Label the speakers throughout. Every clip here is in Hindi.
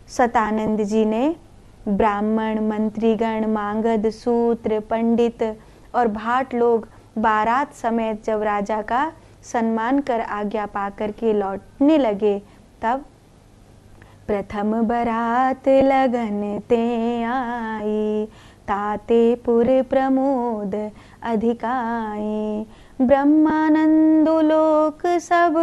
Speaker 1: सतानंद जी ने ब्राह्मण, मंत्रीगण, मांगध, सूत्र, पंडित और भाट लोग बारात समेत जब राजा का सम्मान कर आज्ञा पाकर के लौटने लगे, तब प्रथम बरात लगन ते आई, ताते पुर प्रमोद अधिकाई। ब्रह्मानंदु लोक सब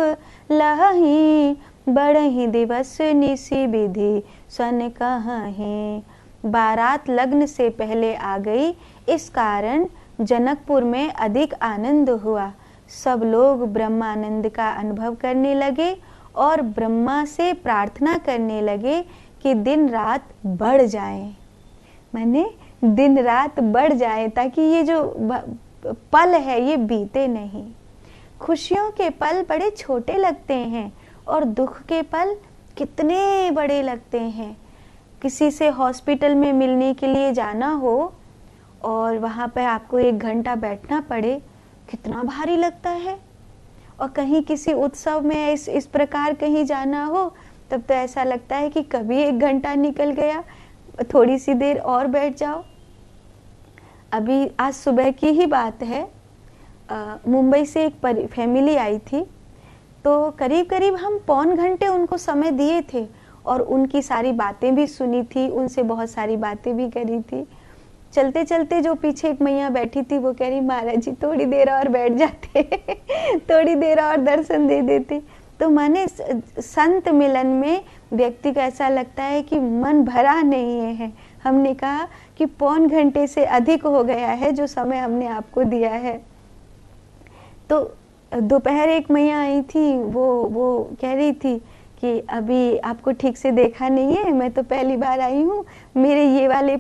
Speaker 1: लहही, बड़हि दिवस निसी विधि सन कहीं। बारात लग्न से पहले आ गई, इस कारण जनकपुर में अधिक आनंद हुआ। सब लोग ब्रह्मानंद का अनुभव करने लगे और ब्रह्मा से प्रार्थना करने लगे कि दिन रात बढ़ जाए, माने दिन रात बढ़ जाए, ताकि ये जो पल है ये बीते नहीं। खुशियों के पल बड़े छोटे लगते हैं और दुख के पल कितने बड़े लगते हैं। किसी से हॉस्पिटल में मिलने के लिए जाना हो और वहाँ पे आपको 1 घंटा बैठना पड़े, कितना भारी लगता है। और कहीं किसी उत्सव में इस प्रकार कहीं जाना हो, तब तो ऐसा लगता है कि कभी 1 घंटा निकल गया, थोड़ी सी देर और बैठ जाओ। अभी आज सुबह की ही बात है, मुंबई से एक फैमिली आई थी, तो करीब करीब हम पौन घंटे उनको समय दिए थे और उनकी सारी बातें भी सुनी थी, उनसे बहुत सारी बातें भी करी थी। चलते चलते जो पीछे एक मैया बैठी थी, वो कह रही, महाराज जी थोड़ी देर और बैठ जाते थोड़ी देर और दर्शन दे देते। तो माने संत मिलन में व्यक्ति को ऐसा लगता है कि मन भरा नहीं है। हमने कहा कि पौन घंटे से अधिक हो गया है जो समय हमने आपको दिया है। तो दोपहर एक मैया आई थी, वो कह रही थी कि अभी आपको ठीक से देखा नहीं है, मैं तो पहली बार आई हूँ, मेरे ये वाले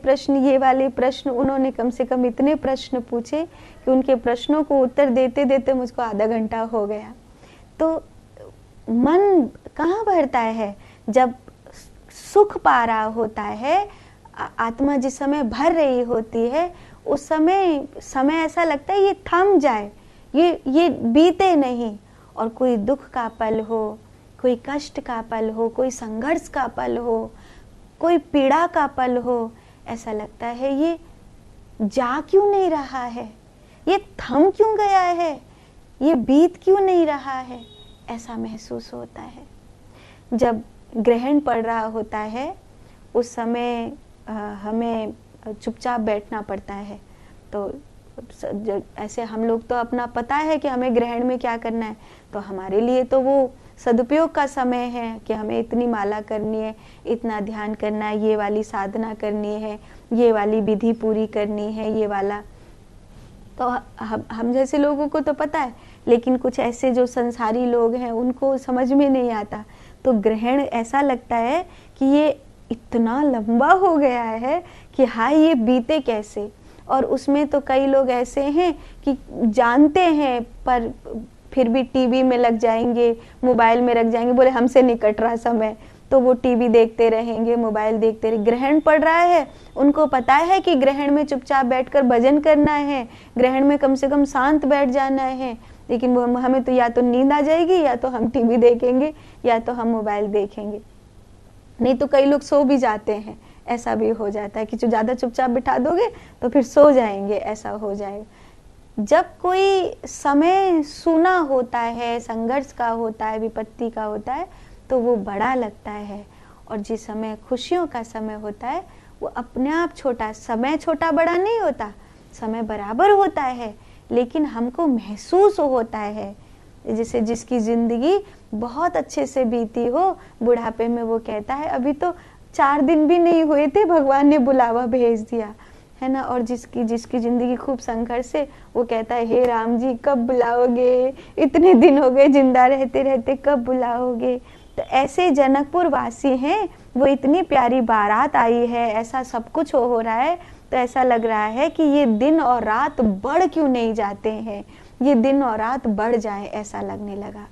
Speaker 1: प्रश्न, उन्होंने कम से कम इतने प्रश्न पूछे कि उनके प्रश्नों को उत्तर देते देते मुझको आधा घंटा हो गया। तो मन कहाँ भरता है? जब सुख पा रहा होता है, आत्मा जिस समय भर रही होती है, उस समय ऐसा लगता है ये थम जाए, ये बीते नहीं। और कोई दुख का पल हो, कोई कष्ट का पल हो, कोई संघर्ष का पल हो, कोई पीड़ा का पल हो, ऐसा लगता है ये जा क्यों नहीं रहा है, ये थम क्यों गया है, ये बीत क्यों नहीं रहा है, ऐसा महसूस होता है। जब ग्रहण पड़ रहा होता है, उस समय हमें चुपचाप बैठना पड़ता है। तो ऐसे हम लोग तो अपना पता है कि हमें ग्रहण में क्या करना है, तो हमारे लिए तो वो सदुपयोग का समय है कि हमें इतनी माला करनी है, इतना ध्यान करना है, ये वाली साधना करनी है, ये वाली विधि पूरी करनी है, ये वाला। तो हम जैसे लोगों को तो पता है, लेकिन कुछ ऐसे जो संसारी लोग हैं उनको समझ में नहीं आता। तो ग्रहण ऐसा लगता है कि ये इतना लंबा हो गया है कि हाँ ये बीते कैसे। और उसमें तो कई लोग ऐसे हैं कि जानते हैं पर फिर भी टीवी में लग जाएंगे, मोबाइल में रख जाएंगे, बोले हमसे नहीं कट रहा समय, तो वो टीवी देखते रहेंगे, मोबाइल देखते रहेंगे। ग्रहण पड़ रहा है, उनको पता है कि ग्रहण में चुपचाप बैठकर भजन करना है, ग्रहण में कम से कम शांत बैठ जाना है, लेकिन वो हमें तो या तो नींद आ जाएगी, या तो हम टीवी देखेंगे, या तो हम मोबाइल देखेंगे। नहीं तो कई लोग सो भी जाते हैं, ऐसा भी हो जाता है कि जो ज़्यादा चुपचाप बिठा दोगे तो फिर सो जाएंगे, ऐसा हो जाएगा। जब कोई समय सूना होता है, संघर्ष का होता है, विपत्ति का होता है, तो वो बड़ा लगता है। और जिस समय खुशियों का समय होता है, वो अपने आप छोटा, समय छोटा बड़ा नहीं होता, समय बराबर होता है, लेकिन हमको महसूस होता है। जैसे जिसकी जिंदगी बहुत अच्छे से बीती हो, बुढ़ापे में वो कहता है अभी तो 4 दिन भी नहीं हुए थे, भगवान ने बुलावा भेज दिया, है ना। और जिसकी जिंदगी खूब संघर्ष से, वो कहता है हे राम जी कब बुलाओगे, इतने दिन हो गए जिंदा रहते रहते, कब बुलाओगे। तो ऐसे जनकपुर वासी हैं, वो इतनी प्यारी बारात आई है, ऐसा सब कुछ हो रहा है, तो ऐसा लग रहा है कि ये दिन और रात बढ़ क्यों नहीं जाते हैं, ये दिन और रात बढ़ जाए, ऐसा लगने लगा।